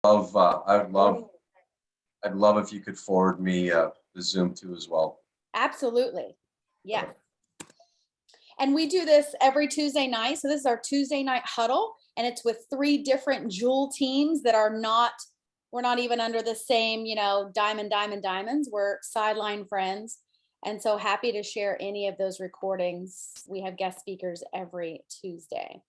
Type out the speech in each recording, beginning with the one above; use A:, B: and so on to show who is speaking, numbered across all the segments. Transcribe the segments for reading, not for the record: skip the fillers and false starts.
A: love, I'd love if you could forward me the Zoom too as well.
B: Absolutely. Yeah. And we do this every Tuesday night. So this is our Tuesday night huddle, and it's with 3 different jewel teams that are not, we're not even under the same, diamonds. We're sideline friends. And so happy to share any of those recordings. We have guest speakers every Tuesday.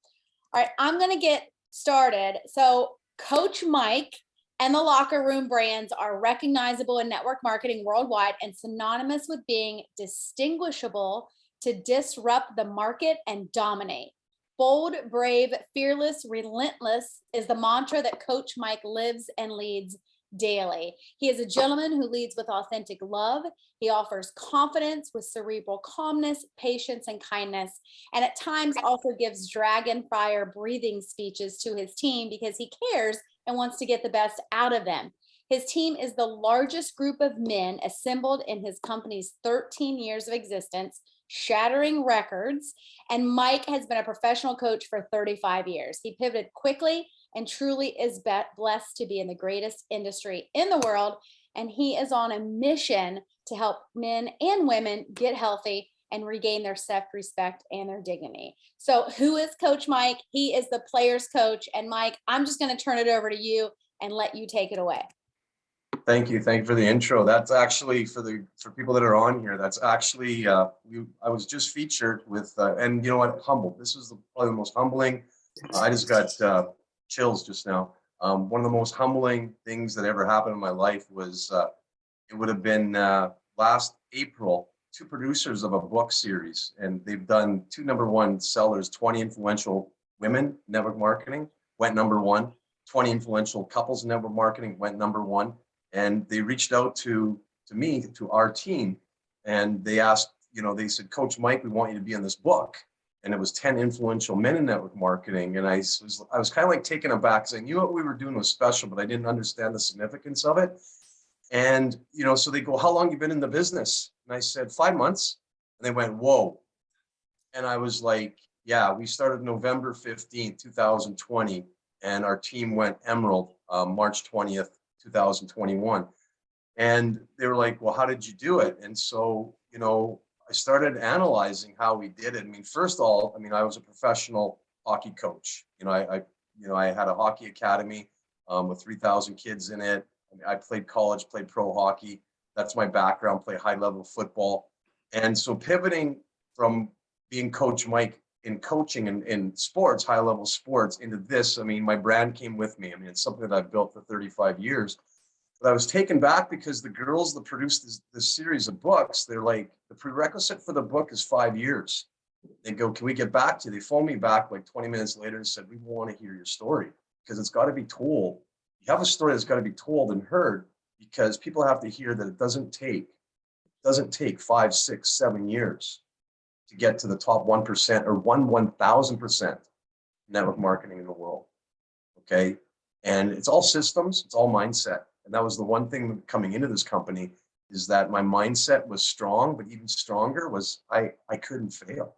B: All right, I'm going to get started. So Coach Mike and the Locker Room brands are recognizable in network marketing worldwide and synonymous with being distinguishable to disrupt the market and dominate. Bold, brave, fearless, relentless is the mantra that Coach Mike lives and leads daily. He is a gentleman who leads with authentic love. He offers confidence with cerebral calmness, patience, and kindness, and at times also gives dragon fire breathing speeches to his team because he cares and wants to get the best out of them. His team is the largest group of men assembled in his company's 13 years of existence, shattering records. And Mike has been a professional coach for 35 years. He pivoted quickly and truly is blessed to be in the greatest industry in the world. And he is on a mission to help men and women get healthy and regain their self-respect and their dignity. So who is Coach Mike? He is the players coach. And Mike, I'm just going to turn it over to you and let you take it away.
A: Thank you for the intro. That's actually for people that are on here. That's actually I was just featured with and you know what, humbled. This was probably the most humbling. I just got chills just now. One of the most humbling things that ever happened in my life was it would have been last April. 2 producers of a book series, and they've done 2 #1 sellers. 20 influential women network marketing went #1. 20 influential couples network marketing went #1. And they reached out to me, to our team, and they asked, they said, Coach Mike, we want you to be in this book. And it was 10 influential men in network marketing. And I was kind of like taken aback, saying, I knew what we were doing was special, but I didn't understand the significance of it. And, so they go, how long have you been in the business? And I said, 5 months. And they went, whoa. And I was like, yeah, we started November 15th, 2020. And our team went Emerald March 20th, 2021. And they were like, well, how did you do it? And so, I started analyzing how we did it. I mean, first of all, I was a professional hockey coach. I had a hockey academy with 3,000 kids in it. I played college, played pro hockey. That's my background, play high level football. And so pivoting from being Coach Mike in coaching and in sports, high level sports, into this, my brand came with me. It's something that I've built for 35 years. But I was taken back because the girls that produced this series of books, they're like, the prerequisite for the book is 5 years. They go, can we get back to you? They phoned me back like 20 minutes later and said, we want to hear your story because it's got to be told. You have a story that's got to be told and heard because people have to hear that it doesn't take 5, 6, 7 years to get to the top 1% or 1,000% network marketing in the world. Okay. And it's all systems, it's all mindset. And that was the one thing coming into this company is that my mindset was strong, but even stronger was I couldn't fail.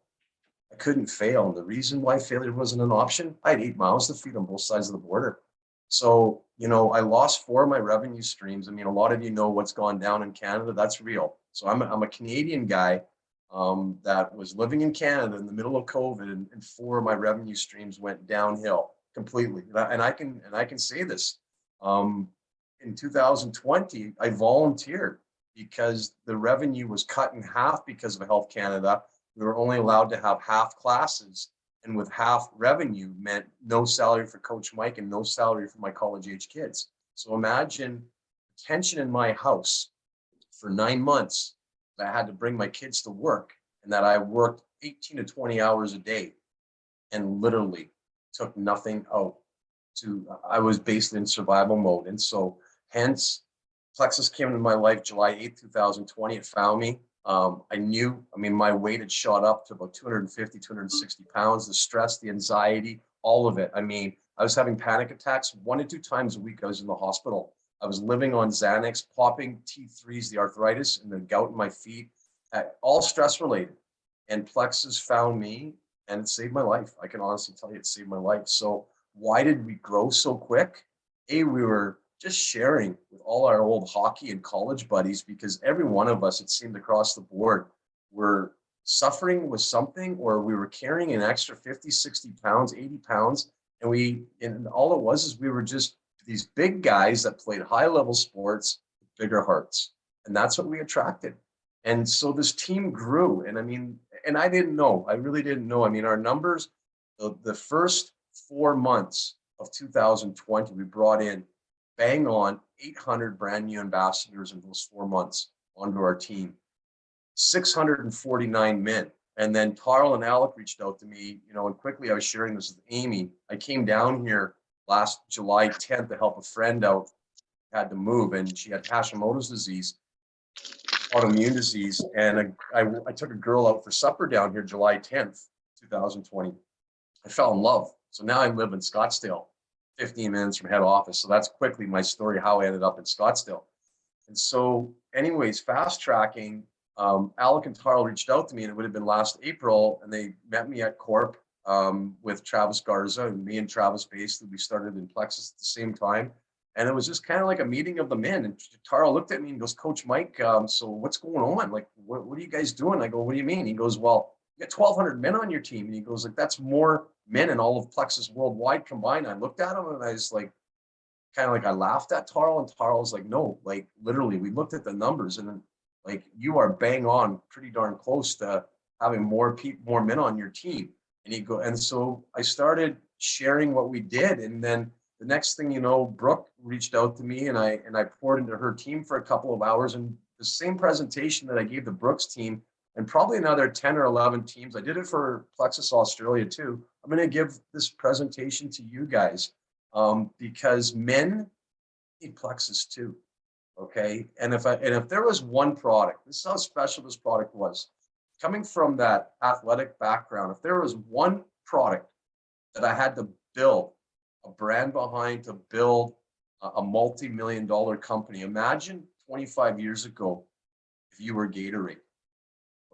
A: I couldn't fail. And the reason why failure wasn't an option, I had 8 mouths to feed on both sides of the border. So, I lost 4 of my revenue streams. A lot of you know what's gone down in Canada. That's real. So I'm a Canadian guy that was living in Canada in the middle of COVID, and 4 of my revenue streams went downhill completely. And I can say this. In 2020, I volunteered because the revenue was cut in half because of Health Canada. We were only allowed to have half classes, and with half revenue meant no salary for Coach Mike and no salary for my college-age kids. So imagine tension in my house for 9 months. I had to bring my kids to work and that I worked 18 to 20 hours a day and literally took nothing out. I was basically in survival mode. And so hence Plexus came into my life July 8th, 2020. It found me. I knew, my weight had shot up to about 250, 260 pounds, the stress, the anxiety, all of it. I was having panic attacks 1 to 2 times a week. I was in the hospital. I was living on Xanax, popping T3s, the arthritis and the gout in my feet, all stress related. And Plexus found me and it saved my life. I can honestly tell you it saved my life. So why did we grow so quick? we were just sharing with all our old hockey and college buddies, because every one of us, it seemed across the board, were suffering with something, or we were carrying an extra 50, 60 pounds, 80 pounds. And all it was is we were just these big guys that played high level sports with bigger hearts. And that's what we attracted. And so this team grew. And I mean, and I didn't know, I really didn't know. I mean, our numbers, the first 4 months of 2020, we brought in bang on 800 brand new ambassadors in those 4 months onto our team, 649 men. And then Carl and Alec reached out to me, and quickly I was sharing this with Amy. I came down here last July 10th to help a friend out, had to move, and she had Hashimoto's disease, autoimmune disease. And I took a girl out for supper down here July 10th, 2020. I fell in love. So now I live in Scottsdale, 15 minutes from head office. So that's quickly my story, how I ended up in Scottsdale. And so anyways, fast tracking, Alec and Tarl reached out to me, and it would have been last April, and they met me at Corp with Travis Garza, and me and Travis basically, we started in Plexus at the same time. And it was just kind of like a meeting of the men. And Tarl looked at me and goes, Coach Mike, so what's going on? Like, what are you guys doing? I go, what do you mean? He goes, well, you got 1,200 men on your team. And he goes, like, that's more men in all of Plexus worldwide combined. I looked at him and I was like, kind of like, I laughed at Tarl, and Tarl was like, no, like literally, we looked at the numbers, and then like, you are bang on, pretty darn close to having more men on your team. And so I started sharing what we did. And then the next thing you know, Brooke reached out to me, and I poured into her team for a couple of hours. And the same presentation that I gave the Brooks team, and probably another 10 or 11 teams, I did it for Plexus Australia too. I'm going to give this presentation to you guys because men need Plexus too. Okay. And if there was one product, this is how special this product was. Coming from that athletic background, if there was one product that I had to build a brand behind, to build a multi-million-dollar company, imagine 25 years ago, if you were Gatorade.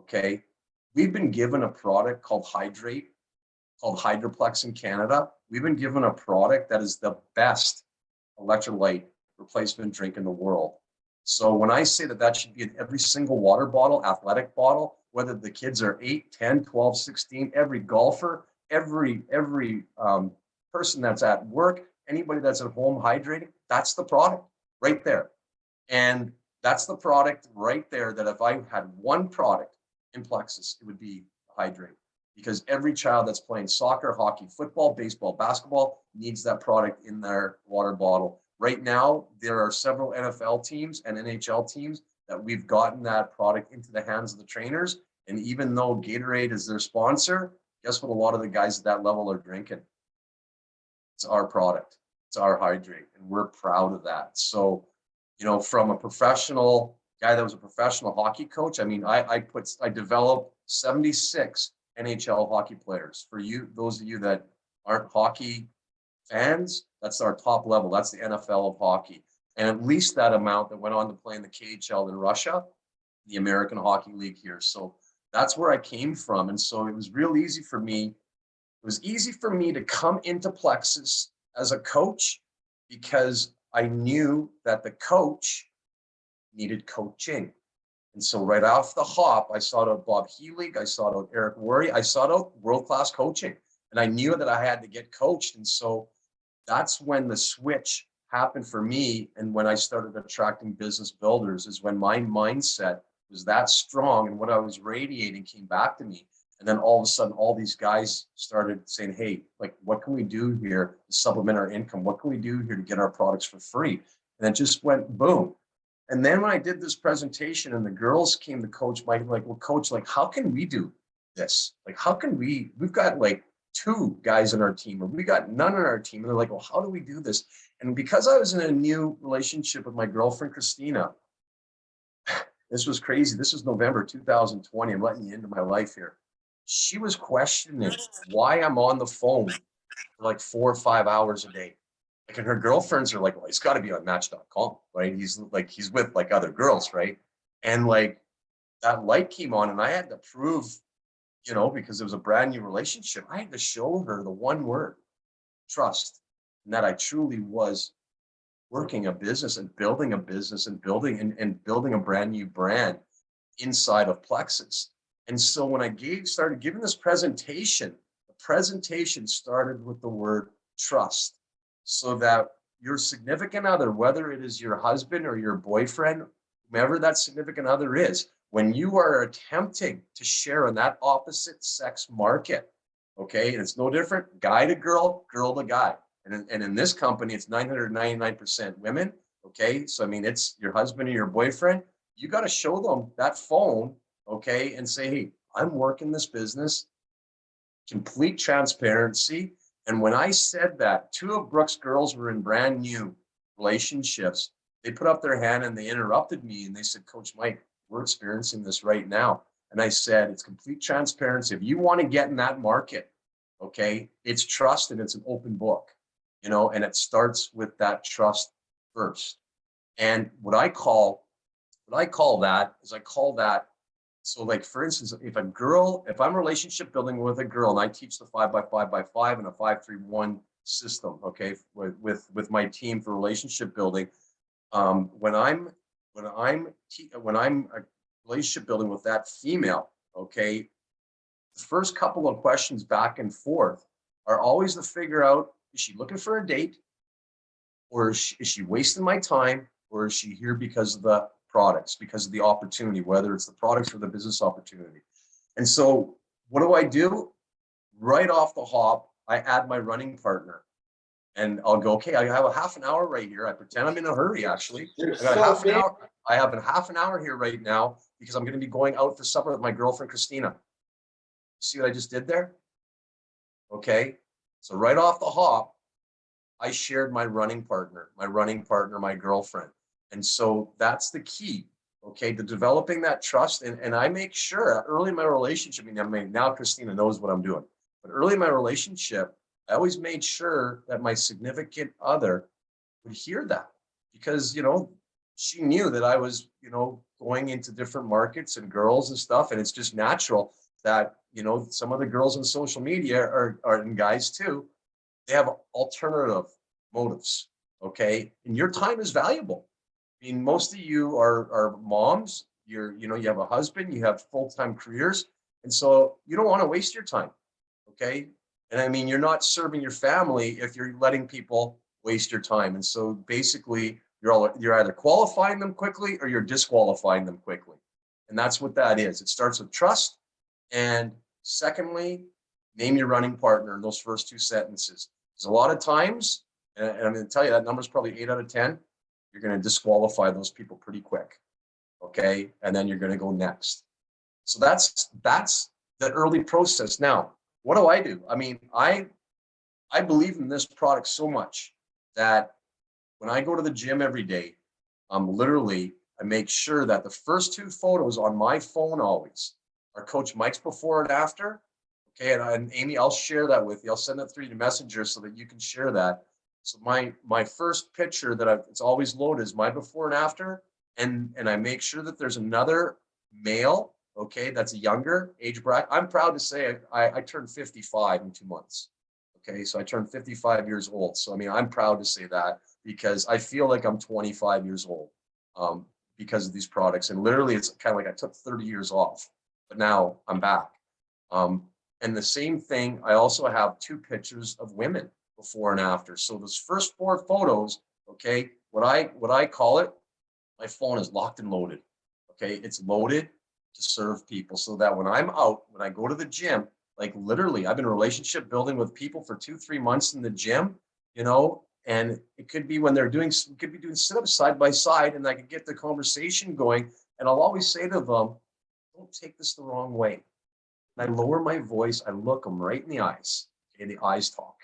A: Okay. We've been given a product called Hydrate, called Hydroplex in Canada. We've been given a product that is the best electrolyte replacement drink in the world. So when I say that should be in every single water bottle, athletic bottle, whether the kids are 8, 10, 12, 16, every golfer, every person that's at work, anybody that's at home hydrating, that's the product right there. And that's the product right there that if I had one product in Plexus, it would be Hydrate. Because every child that's playing soccer, hockey, football, baseball, basketball needs that product in their water bottle. Right now, there are several NFL teams and NHL teams that we've gotten that product into the hands of the trainers. And even though Gatorade is their sponsor, guess what a lot of the guys at that level are drinking? It's our product. It's our Hydrate. And we're proud of that. So, from a professional guy that was a professional hockey coach, I mean, I developed 76 NHL hockey players. For you, those of you that aren't hockey fans, that's our top level. That's the NFL of hockey. And at least that amount that went on to play in the KHL in Russia, the American Hockey League here. So that's where I came from. And so it was real easy for me. It was easy for me to come into Plexus as a coach because I knew that the coach needed coaching. And so right off the hop, I sought out Bob Healy, I sought out Eric Worre, I sought out world-class coaching. And I knew that I had to get coached. And so that's when the switch happened for me. And when I started attracting business builders is when my mindset was that strong and what I was radiating came back to me. And then all of a sudden, all these guys started saying, hey, like, what can we do here to supplement our income? What can we do here to get our products for free? And it just went boom. And then when I did this presentation and the girls came to Coach Mike, like, well, Coach, like, how can we do this? Like, how can we've got like 2 guys in our team, or we got none in our team. And they're like, well, how do we do this? And because I was in a new relationship with my girlfriend, Christina, this was crazy. This was November 2020. I'm letting you into my life here. She was questioning why I'm on the phone for like 4 or 5 hours a day. Like, and her girlfriends are like, well, he's got to be on Match.com, right? He's with like other girls, right? And like that light came on, and I had to prove, because it was a brand new relationship, I had to show her the one word, trust, and that I truly was working a business and building and building a brand new brand inside of Plexus. And so when I started giving this presentation, the presentation started with the word trust, so that your significant other, whether it is your husband or your boyfriend, whomever that significant other is, when you are attempting to share in that opposite sex market, okay, and it's no different, guy to girl, girl to guy. And in this company, it's 999% women, okay? So, I mean, it's your husband or your boyfriend. You got to show them that phone, okay, and say, hey, I'm working this business, complete transparency. And when I said that, two of Brooke's girls were in brand new relationships. They put up their hand and they interrupted me and they said, Coach Mike, we're experiencing this right now. And I said, it's complete transparency. If you want to get in that market, okay, it's trust and it's an open book, you know, and it starts with that trust first. And what I call that is so, like, for instance, if I'm relationship building with a girl and I teach the 5x5x5 and a 5-3-1 system, okay, with my team for relationship building, when I'm relationship building with that female, okay, the first couple of questions back and forth are always to figure out, is she looking for a date, or is she wasting my time, or is she here because of the products, because of the opportunity, whether it's the products or the business opportunity. And so what do? Right off the hop, I add my running partner. And I'll go, okay, I have a half an hour right here. I pretend I'm in a hurry, actually. I have a half an hour here right now because I'm going to be going out for supper with my girlfriend, Christina. See what I just did there? Okay. So right off the hop, I shared my running partner, my girlfriend. And so that's the key, okay, to developing that trust. And I make sure early in my relationship, I mean, now Christina knows what I'm doing, but early in my relationship, I always made sure that my significant other would hear that, because, you know, she knew that I was, you know, going into different markets and girls and stuff. And it's just natural that, you know, some of the girls on social media are and guys too, they have alternative motives, okay? And your time is valuable. I mean, most of you are moms, you have a husband, you have full-time careers. And so you don't want to waste your time, okay? And I mean, you're not serving your family if you're letting people waste your time. And so basically, you're either qualifying them quickly or you're disqualifying them quickly. And that's what that is. It starts with trust. And secondly, name your running partner in those first two sentences. Because a lot of times, and I'm going to tell you that number is probably 8 out of 10, you're going to disqualify those people pretty quick. Okay. And then you're going to go next. So that's the early process. Now, what do? I mean, I believe in this product so much that when I go to the gym every day, I make sure that the first two photos on my phone always are Coach Mike's before and after. Okay, and Amy, I'll share that with you. I'll send it through your messenger so that you can share that. So my first picture it's always loaded is my before and after, and I make sure that there's another male, okay, that's a younger age bracket. I'm proud to say I turned 55 in 2 months. Okay, so I turned 55 years old. So I mean, I'm proud to say that because I feel like I'm 25 years old because of these products. And literally, it's kind of like I took 30 years off, but now I'm back. And the same thing, I also have 2 pictures of women before and after. So those first 4 photos, okay, what I call it, my phone is locked and loaded. Okay, it's loaded to serve people so that when I'm out, when I go to the gym, like literally, I've been relationship building with people for 2-3 months in the gym, you know, and it could be when we could be doing sit-ups side by side, and I could get the conversation going. And I'll always say to them, don't take this the wrong way. And I lower my voice, I look them right in the eyes. Okay, the eyes talk.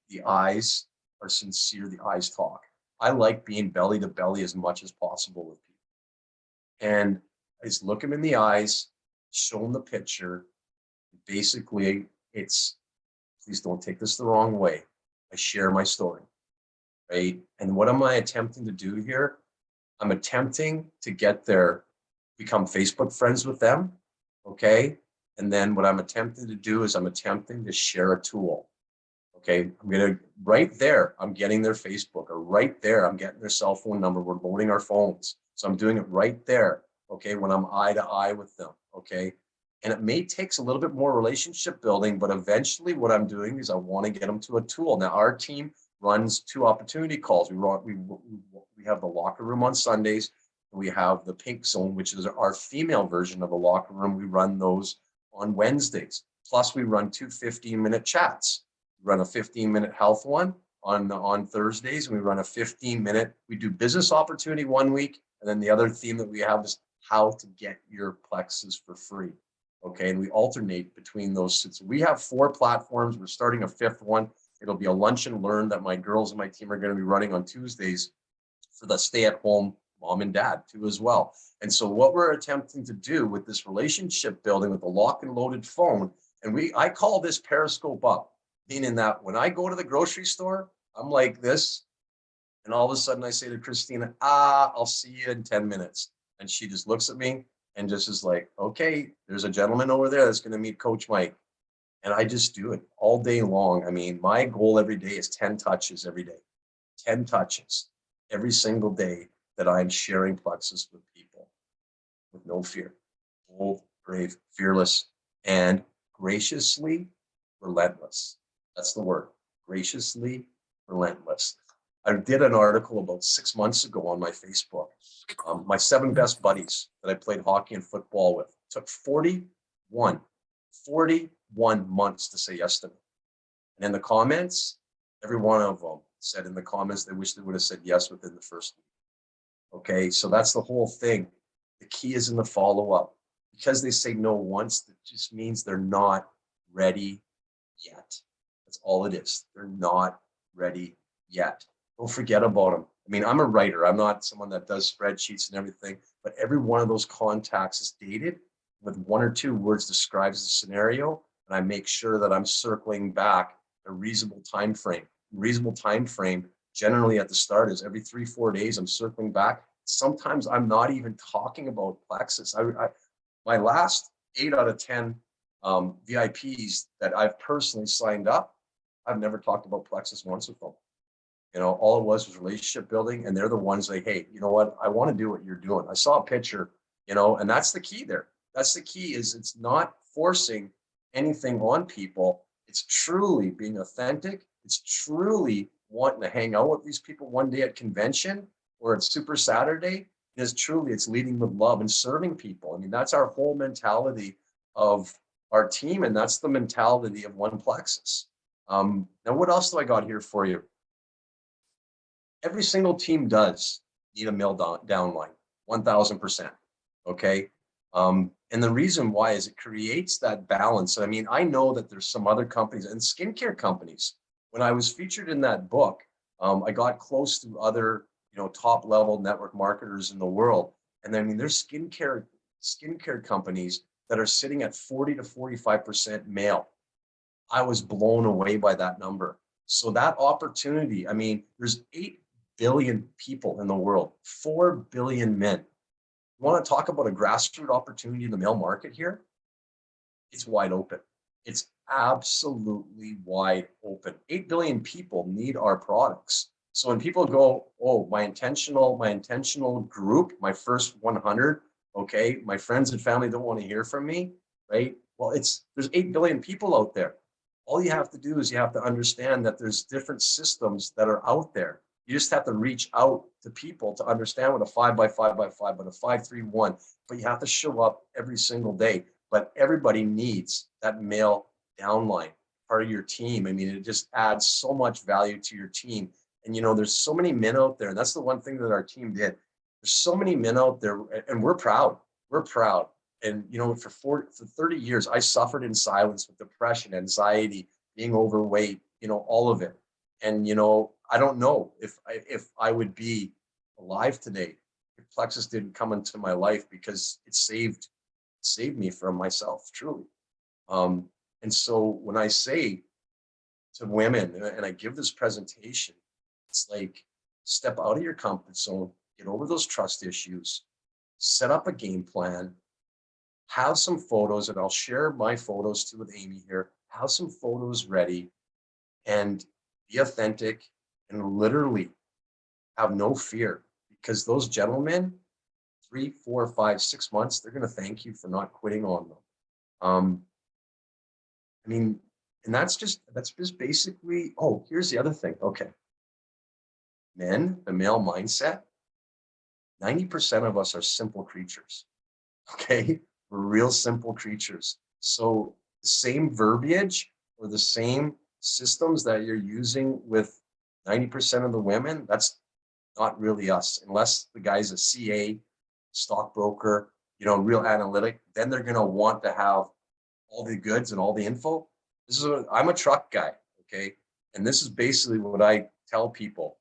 A: The eyes are sincere, the eyes talk. I like being belly to belly as much as possible with people. And I just look them in the eyes, show them the picture. Basically, it's, please don't take this the wrong way. I share my story, right? And what am I attempting to do here? I'm attempting to become Facebook friends with them, okay? And then what I'm attempting to do is I'm attempting to share a tool, Okay, right there, I'm getting their Facebook, or right there, I'm getting their cell phone number. We're loading our phones. So I'm doing it right there. Okay, when I'm eye to eye with them. Okay. And it may takes a little bit more relationship building, but eventually what I'm doing is I want to get them to a tool. Now our team runs 2 opportunity calls. We have the locker room on Sundays. And we have the pink zone, which is our female version of a locker room. We run those on Wednesdays. Plus we run 2 15-minute chats. We run a 15-minute health one on Thursdays, and we run a 15-minute, we do business opportunity one week. And then the other theme that we have is how to get your plexus for free. Okay, and we alternate between those. So we have 4 platforms. We're starting a 5th one. It'll be a lunch and learn that my girls and my team are going to be running on Tuesdays for the stay-at-home mom and dad too as well. And so what we're attempting to do with this relationship building with the lock and loaded phone, and I call this Periscope up, meaning that when I go to the grocery store, I'm like this, and all of a sudden I say to Christina, I'll see you in 10 minutes. And she just looks at me and just is like, okay, there's a gentleman over there that's going to meet Coach Mike. And I just do it all day long. I mean, my goal every day is 10 touches every day, 10 touches every single day that I'm sharing plexus with people with no fear, bold, brave, fearless, and graciously relentless. That's the word, graciously relentless. I did an article about 6 months ago on my Facebook. My 7 best buddies that I played hockey and football with took 41 months to say yes to me. And in the comments, every one of them said in the comments they wish they would have said yes within the first week. Okay, so that's the whole thing. The key is in the follow-up. Because they say no once, that just means they're not ready yet. That's all it is. They're not ready yet. Don't forget about them. I mean, I'm a writer. I'm not someone that does spreadsheets and everything, but every one of those contacts is dated with 1 or 2 words describes the scenario. And I make sure that I'm circling back a reasonable time frame. Reasonable time frame generally at the start is every 3-4 days, I'm circling back. Sometimes I'm not even talking about plexus. My last 8 out of 10 VIPs that I've personally signed up, I've never talked about plexus once with them. You know, all it was relationship building, and they're the ones like, hey, you know what? I want to do what you're doing. I saw a picture, you know, and that's the key there. That's the key is it's not forcing anything on people. It's truly being authentic. It's truly wanting to hang out with these people one day at convention or at Super Saturday. It's leading with love and serving people. I mean, that's our whole mentality of our team, and that's the mentality of One Plexus. Now, what else do I got here for you? Every single team does need a mill downline, 1000%. Okay. And the reason why is it creates that balance. I mean, I know that there's some other companies and skincare companies. When I was featured in that book, I got close to other, top level network marketers in the world. And I mean, there's skincare companies that are sitting at 40 to 45% male. I was blown away by that number. So that opportunity, I mean, there's 8 billion people in the world, 4 billion men. You want to talk about a grassroots opportunity in the male market here? It's wide open. It's absolutely wide open. 8 billion people need our products. So when people go, oh, my intentional group, my first 100, okay, my friends and family don't want to hear from me, right? Well, there's 8 billion people out there. All you have to do is you have to understand that there's different systems that are out there. You just have to reach out to people to understand what a 5x5x5, but a 5-3-1, but you have to show up every single day. But everybody needs that male downline part of your team. I mean, it just adds so much value to your team. And, there's so many men out there. And that's the one thing that our team did. There's so many men out there, and we're proud. We're proud. And, for 30 years, I suffered in silence with depression, anxiety, being overweight, all of it. And, I don't know if I would be alive today if Plexus didn't come into my life, because it saved me from myself, truly. And so when I say to women, and I give this presentation, it's like, step out of your comfort zone, get over those trust issues, set up a game plan, have some photos, and I'll share my photos too with Amy here, have some photos ready, and be authentic and literally have no fear, because those gentlemen, 3, 4, 5, 6 months, they're going to thank you for not quitting on them. I mean, and that's just basically, oh, here's the other thing. Okay. Men, the male mindset, 90% of us are simple creatures. Okay. We're real simple creatures. So the same verbiage or the same systems that you're using with 90% of the women, that's not really us, unless the guy's a CA, stockbroker, real analytic, then they're going to want to have all the goods and all the info. I'm a truck guy. Okay. And this is basically what I tell people,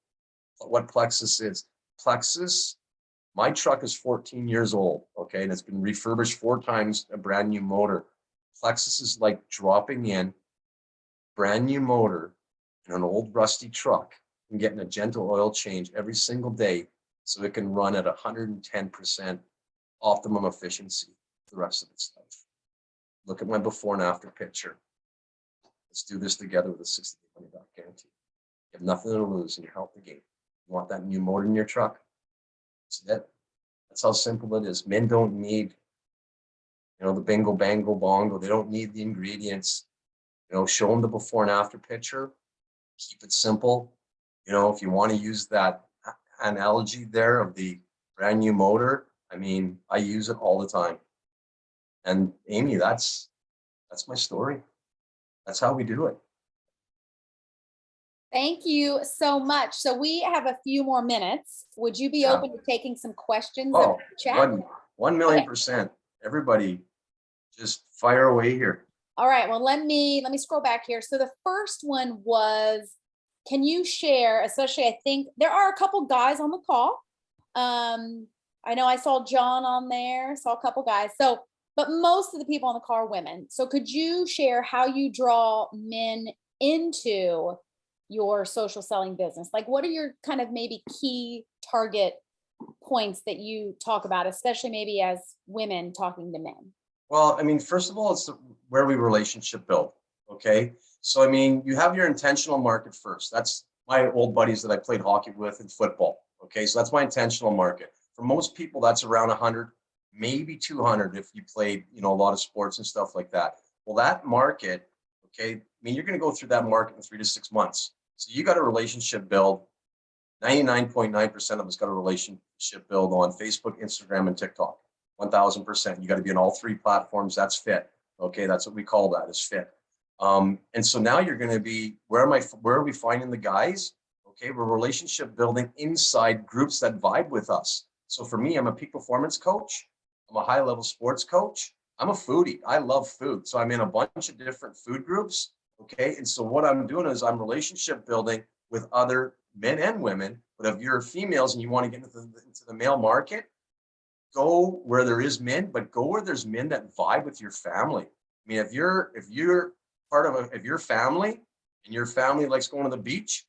A: what Plexus is. Plexus, my truck is 14 years old. Okay. And it's been refurbished 4 times, a brand new motor. Plexus is like dropping in brand new motor in an old rusty truck and getting a gentle oil change every single day so it can run at 110% optimum efficiency the rest of its life. Look at my before and after picture. Let's do this together with a $60 guarantee. You have nothing to lose and you're out the gate. You want that new motor in your truck? That's it. That's how simple it is. Men don't need, the bingo, bango, bongo. They don't need the ingredients. Show them the before and after picture. Keep it simple. If you want to use that analogy there of the brand new motor, I mean, I use it all the time. And Amy, that's my story. That's how we do it.
B: Thank you so much. So we have a few more minutes. Would you be open to taking some questions in the chat?
A: 1,000,000%. Everybody just fire away here.
B: All right. Well, let me scroll back here. So the first one was, can you share, especially I think there are a couple guys on the call. I know I saw John on there, saw a couple guys. So, but most of the people on the call are women. So could you share how you draw men into your social selling business? Like, what are your kind of maybe key target points that you talk about, especially maybe as women talking to men?
A: Well, I mean, first of all, it's where we relationship build. Okay. So, I mean, you have your intentional market first. That's my old buddies that I played hockey with in football. Okay. So that's my intentional market. For most people, that's around 100, maybe 200 if you played, a lot of sports and stuff like that. Well, that market, okay, I mean, you're going to go through that market in 3 to 6 months. So you got a relationship build. 99.9% of us got a relationship build on Facebook, Instagram, and TikTok. 1,000%. You got to be on all 3 platforms. That's fit. Okay, that's what we call that, is fit. And so now you're going to be, where are we finding the guys? Okay, we're relationship building inside groups that vibe with us. So for me, I'm a peak performance coach. I'm a high level sports coach. I'm a foodie. I love food. So I'm in a bunch of different food groups. Okay, and so what I'm doing is I'm relationship building with other men and women. But if you're females and you want to get into the male market, go where there is men, but go where there's men that vibe with your family. I mean, if you're part of if your family and your family likes going to the beach,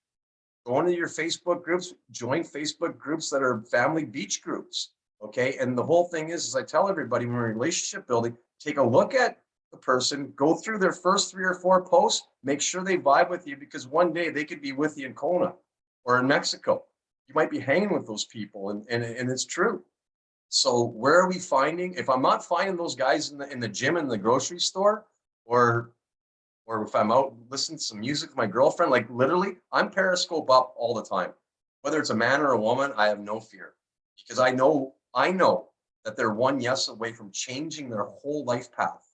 A: go into your Facebook groups, join Facebook groups that are family beach groups. Okay. And the whole thing is I tell everybody when we're relationship building, take a look at the person, go through their first 3 or 4 posts, make sure they vibe with you, because one day they could be with you in Kona or in Mexico. You might be hanging with those people, and it's true. So where are we finding? If I'm not finding those guys in the gym, in the grocery store, or if I'm out listening to some music with my girlfriend, like literally, I'm Periscope up all the time. Whether it's a man or a woman, I have no fear, because I know that they're one yes away from changing their whole life path.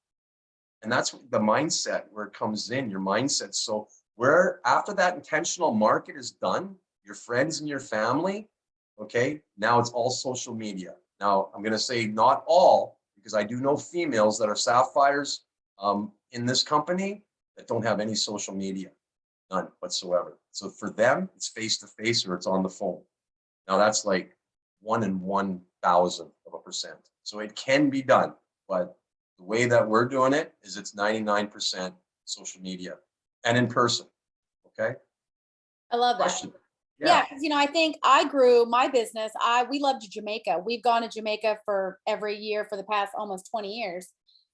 A: And that's the mindset where it comes in, your mindset. So where after that intentional market is done, your friends and your family, okay, now it's all social media. Now, I'm going to say not all, because I do know females that are sapphires in this company that don't have any social media, none whatsoever. So for them, it's face-to-face or it's on the phone. Now, that's like 1 in 1,000%. So it can be done, but the way that we're doing it is it's 99% social media and in person. Okay.
B: I love that.
A: Question.
B: Yeah, because I think I grew my business. We loved Jamaica. We've gone to Jamaica for every year for the past almost 20 years.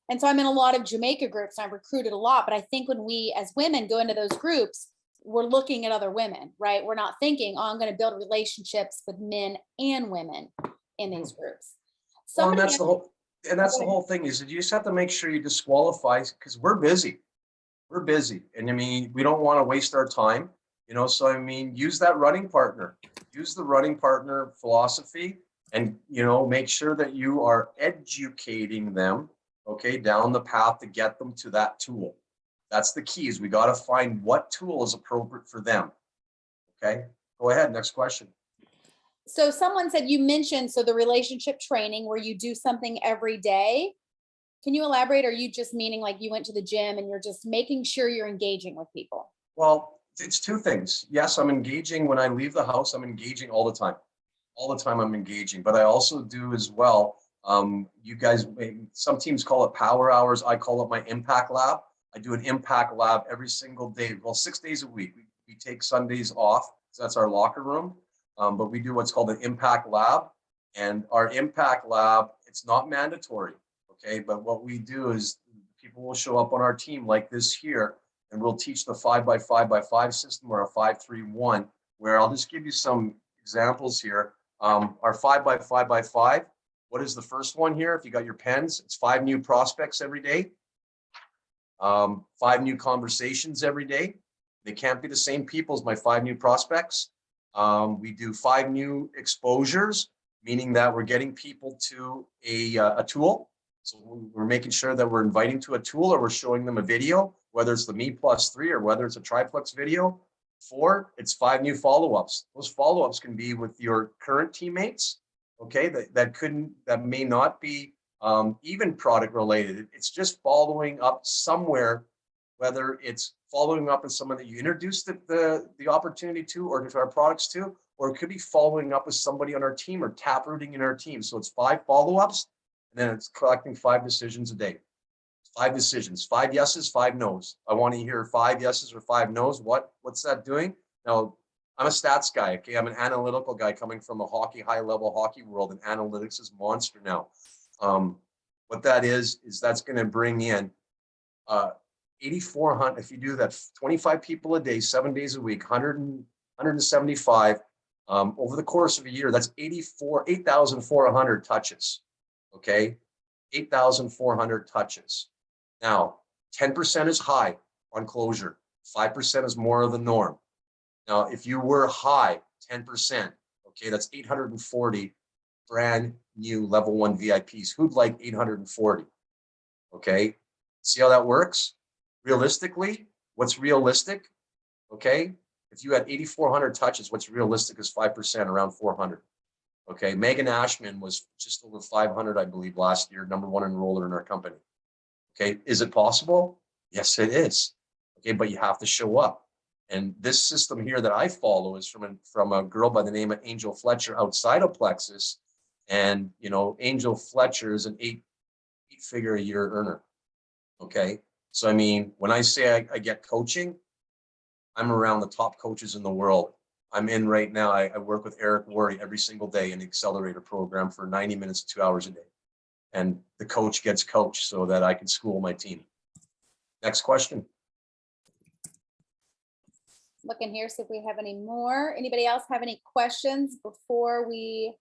B: And so I'm in a lot of Jamaica groups. I've recruited a lot. But I think when we as women go into those groups, we're looking at other women, right? We're not thinking, oh, I'm going to build relationships with men and women in these groups.
A: Well, and
B: Somebody
A: that's the whole, and that's
B: Go
A: the
B: ahead.
A: whole thing is that you just have to make sure you disqualify because we're busy. We're busy. And I mean, we don't want to waste our time, so I mean, use that running partner, use the running partner philosophy and, make sure that you are educating them, okay, down the path to get them to that tool. That's the key is we got to find what tool is appropriate for them. Okay, go ahead. Next question.
B: So someone said you mentioned, so the relationship training where you do something every day. Can you elaborate? Are you just meaning like you went to the gym and you're just making sure you're engaging with people?
A: Well, it's two things. Yes, I'm engaging when I leave the house. I'm engaging all the time. All the time I'm engaging, but I also do as well. You guys, some teams call it power hours. I call it my impact lab. I do an impact lab every single day. Well, 6 days a week. We take Sundays off. So that's our locker room. But we do what's called an impact lab. And our impact lab, it's not mandatory. Okay. But what we do is people will show up on our team like this here, and we'll teach the 5x5x5 system or a 5-3-1, where I'll just give you some examples here. Our 5x5x5. What is the first one here? If you got your pens, it's 5 new prospects every day. 5 new conversations every day. They can't be the same people as my 5 new prospects. We do 5 new exposures, meaning that we're getting people to a tool. So we're making sure that we're inviting to a tool or we're showing them a video, whether it's the Me+3 or whether it's a triplex video. 4, it's 5 new follow-ups. Those follow-ups can be with your current teammates, okay, that may not be even product related. It's just following up somewhere, whether it's following up with someone that you introduced the opportunity to or to our products to, or it could be following up with somebody on our team or taprooting in our team. So it's 5 follow-ups, and then it's collecting 5 decisions a day. 5 decisions, 5 yeses, 5 nos. I want to hear 5 yeses or 5 nos. What's that doing? Now, I'm a stats guy. Okay, I'm an analytical guy coming from a high level hockey world, and analytics is monster now. What that is that's going to bring in 8,400. If you do that, 25 people a day, 7 days a week, 175 over the course of a year. That's 8,400 touches. Okay, 8,400 touches. Now, 10% is high on closure. 5% is more of the norm. Now, if you were high, 10%, okay, that's 840 brand new level 1 VIPs. Who'd like 840? Okay, see how that works? Realistically, what's realistic? Okay, if you had 8,400 touches, what's realistic is 5%, around 400. Okay, Megan Ashman was just over 500, I believe, last year, number 1 enroller in our company. Okay, is it possible? Yes, it is. Okay, but you have to show up. And this system here that I follow is from a girl by the name of Angel Fletcher outside of Plexus. And, Angel Fletcher is an 8-figure a year earner. Okay, so I mean, when I say I get coaching, I'm around the top coaches in the world. I'm in right now. I work with Eric Worre every single day in the accelerator program for 90 minutes, 2 hours a day. And the coach gets coached so that I can school my team. Next question.
B: Looking here, see if we have any more. Anybody else have any questions before we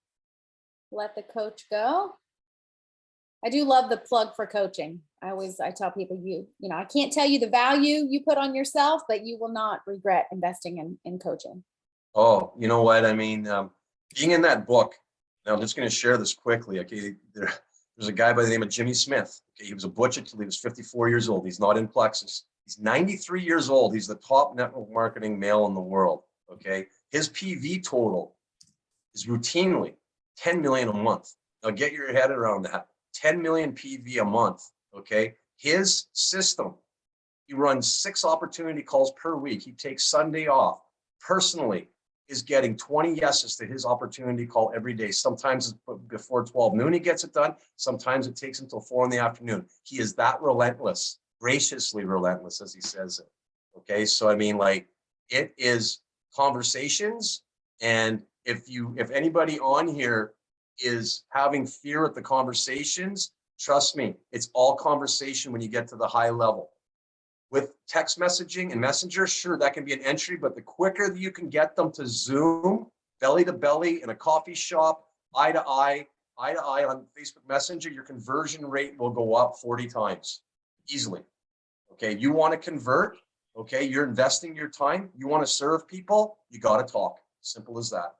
B: let the coach go? I do love the plug for coaching. I tell people, I can't tell you the value you put on yourself, but you will not regret investing in coaching.
A: Oh, you know what? I mean, being in that book, now I'm just going to share this quickly. Okay, there's a guy by the name of Jimmy Smith. Okay, he was a butcher until he was 54 years old. He's not in Plexus. He's 93 years old. He's the top network marketing male in the world. Okay, his PV total is routinely 10 million a month. Now get your head around that. 10 million PV a month. Okay, his system, he runs 6 opportunity calls per week. He takes Sunday off. Personally, is getting 20 yeses to his opportunity call every day. Sometimes before 12 noon, he gets it done. Sometimes it takes until 4 in the afternoon. He is that relentless, graciously relentless, as he says it. Okay, so I mean, like, it is conversations. And if anybody on here is having fear at the conversations, trust me, it's all conversation when you get to the high level. With text messaging and Messenger, sure, that can be an entry, but the quicker that you can get them to Zoom, belly to belly in a coffee shop, eye to eye on Facebook Messenger, your conversion rate will go up 40 times easily. Okay, you want to convert, okay, you're investing your time, you want to serve people, you got to talk. Simple as that.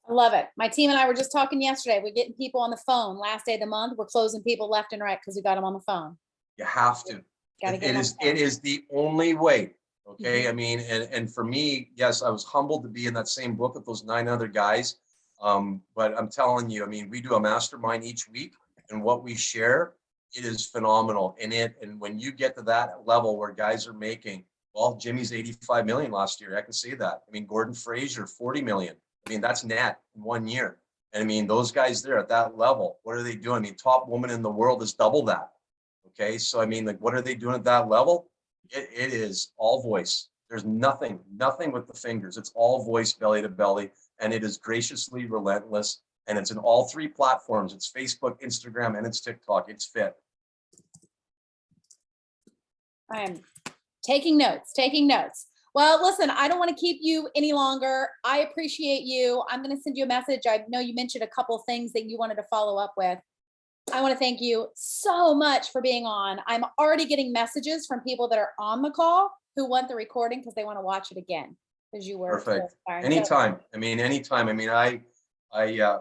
B: I love it. My team and I were just talking yesterday. We're getting people on the phone. Last day of the month, we're closing people left and right because we got them on the phone.
A: You have to.
B: Gotta get
A: It is the only way. Okay.
B: Mhm.
A: I mean, and for me, yes, I was humbled to be in that same book with those 9 other guys. But I'm telling you, I mean, we do a mastermind each week, and what we share, it is phenomenal. And when you get to that level where guys are making, well, Jimmy's 85 million last year. I can say that. I mean, Gordon Fraser, 40 million. I mean, that's net in 1 year. And I mean, those guys there at that level, what are they doing? I mean, top woman in the world is double that. Okay. So, I mean, like, what are they doing at that level? It is all voice. There's nothing with the fingers. It's all voice, belly to belly. And it is graciously relentless. And it's in all 3 platforms. It's Facebook, Instagram, and it's TikTok. It's fit.
B: I am taking notes. Well, listen, I don't want to keep you any longer. I appreciate you. I'm going to send you a message. I know you mentioned a couple things that you wanted to follow up with. I want to thank you so much for being on. I'm already getting messages from people that are on the call who want the recording because they want to watch it again because you were
A: Perfect.
B: so inspiring.
A: Anytime. I mean, anytime. I mean,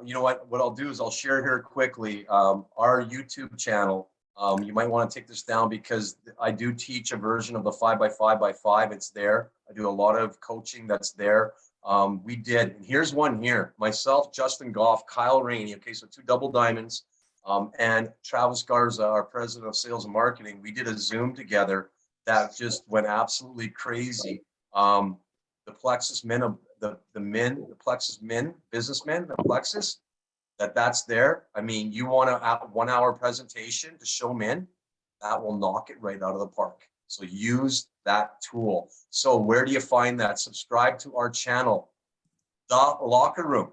A: you know what I'll do is I'll share here quickly, our YouTube channel. You might want to take this down because I do teach a version of the 5x5x5. It's there. I do a lot of coaching that's there. And here's one here, myself, Justin Goff, Kyle Rainey. Okay. So 2 double diamonds. And Travis Garza, our president of sales and marketing, we did a Zoom together that just went absolutely crazy. The Plexus men, the Plexus men, businessmen, the Plexus, that's there. I mean, you want a 1 hour presentation to show men, that will knock it right out of the park. So use that tool. So where do you find that? Subscribe to our channel, The Locker Room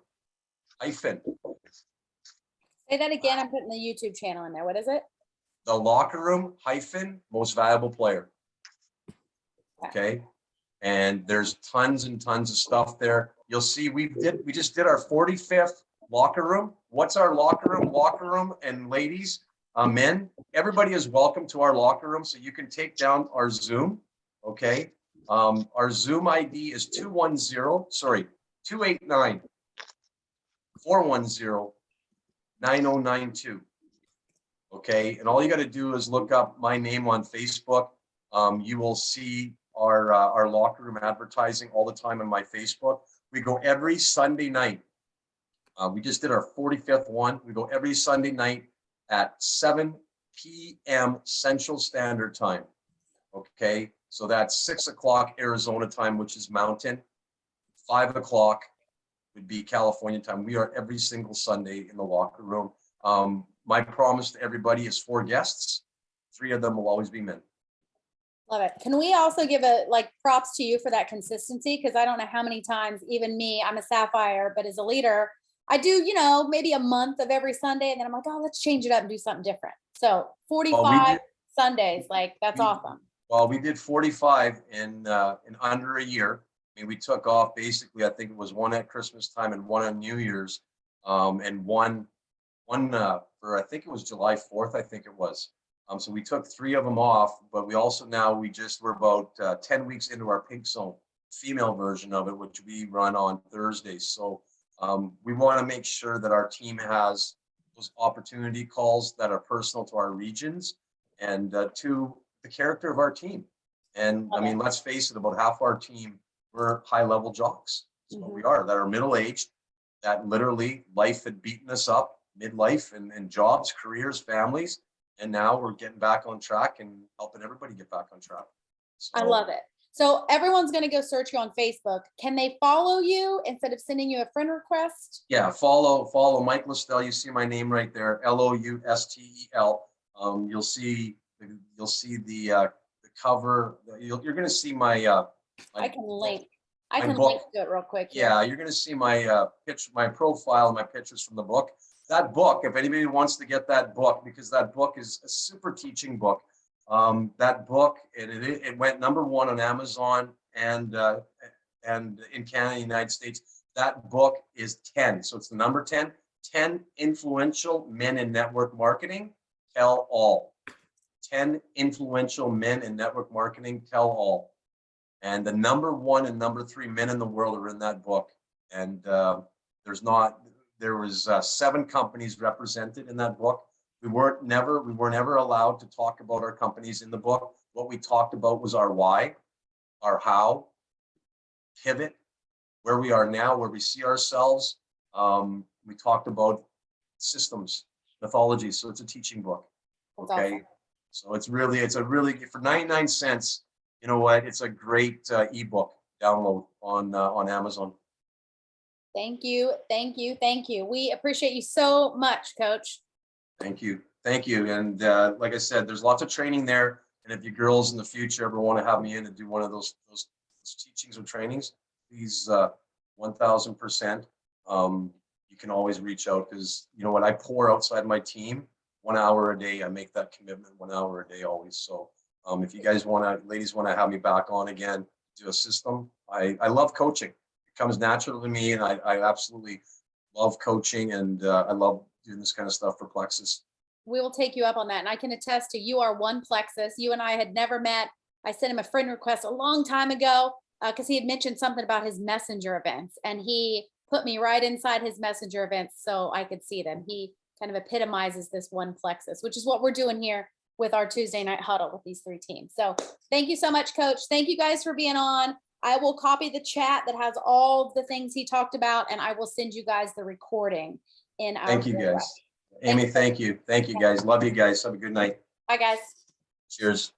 A: hyphen.
B: Say that again. I'm putting the YouTube channel in there. What is it?
A: The Locker Room hyphen most valuable player. Okay. And there's tons and tons of stuff there. You'll see we just did our 45th locker room. What's our locker room? Locker room, and ladies, men, everybody is welcome to our locker room. So you can take down our Zoom. Okay. Our Zoom ID is 210-410-9092. Okay. And all you got to do is look up my name on Facebook. You will see our locker room advertising all the time on my Facebook. We go every Sunday night. We just did our 45th one. We go every Sunday night at 7 p.m. Central Standard Time. Okay. So that's 6 o'clock Arizona time, which is mountain. 5 o'clock would be California time. We are every single Sunday in the locker room. My promise to everybody is 4 guests. 3 of them will always be men.
B: Love it. Can we also give props to you for that consistency? Because I don't know how many times, even me, I'm a Sapphire, but as a leader, I do, maybe a month of every Sunday. And then I'm like, oh, let's change it up and do something different. So 45 Sundays, that's awesome.
A: Well, we did 45 in under a year. I mean, we took off basically, I think it was 1 at Christmas time and 1 on New Year's, and one for, I think it was July 4th, I think it was. So we took 3 of them off, but we also we're about 10 weeks into our Pink Zone female version of it, which we run on Thursdays. So we want to make sure that our team has those opportunity calls that are personal to our regions and to the character of our team. And I mean, let's face it, about half our team, we're high level jocks. So we are, that are middle-aged, that literally life had beaten us up midlife and jobs, careers, families. And now we're getting back on track and helping everybody get back on track. So,
B: I love it. So everyone's going to go search you on Facebook. Can they follow you instead of sending you a friend request?
A: Yeah, follow Mike Loustel. You see my name right there, Loustel. You'll see the cover. You're going to see my
B: I can link.
A: link
B: to it real quick.
A: Yeah, you're going to see my my profile, and my pictures from the book. That book, if anybody wants to get that book, because that book is a super teaching book. That book, it went #1 on Amazon and in Canada, United States. That book is 10. So it's the number 10. 10 influential men in network marketing tell all. 10 influential men in network marketing tell all. And the #1 and #3 men in the world are in that book. And there was 7 companies represented in that book. We weren't ever allowed to talk about our companies in the book. What we talked about was our why, our how, pivot, where we are now, where we see ourselves. We talked about systems, mythology. So it's a teaching book.
B: That's
A: Okay.
B: awesome.
A: So it's a really, for 99 cents, you know what? It's a great ebook download on Amazon.
B: Thank you. Thank you. Thank you. We appreciate you so much, Coach.
A: Thank you. Thank you. And like I said, there's lots of training there. And if you girls in the future ever want to have me in and do one of those teachings or trainings, please 1000%. You can always reach out, because you know what, I pour outside my team 1 hour a day. I make that commitment 1 hour a day always. So if you guys ladies want to have me back on again, do a system. I love coaching. It comes natural to me, and I absolutely love coaching, and I love doing this kind of stuff for Plexus.
B: We will take you up on that. And I can attest to, you are one Plexus. You and I had never met. I sent him a friend request a long time ago because he had mentioned something about his messenger events, and he put me right inside his messenger events so I could see them. He kind of epitomizes this one Plexus, which is what we're doing here with our Tuesday night huddle with these 3 teams. So thank you so much, Coach. Thank you guys for being on. I will copy the chat that has all the things he talked about, and I will send you guys the recording in our.
A: Thank you, guys. Amy, thank you. Thank you, guys. Love you guys. Have a good night.
B: Bye, guys.
A: Cheers.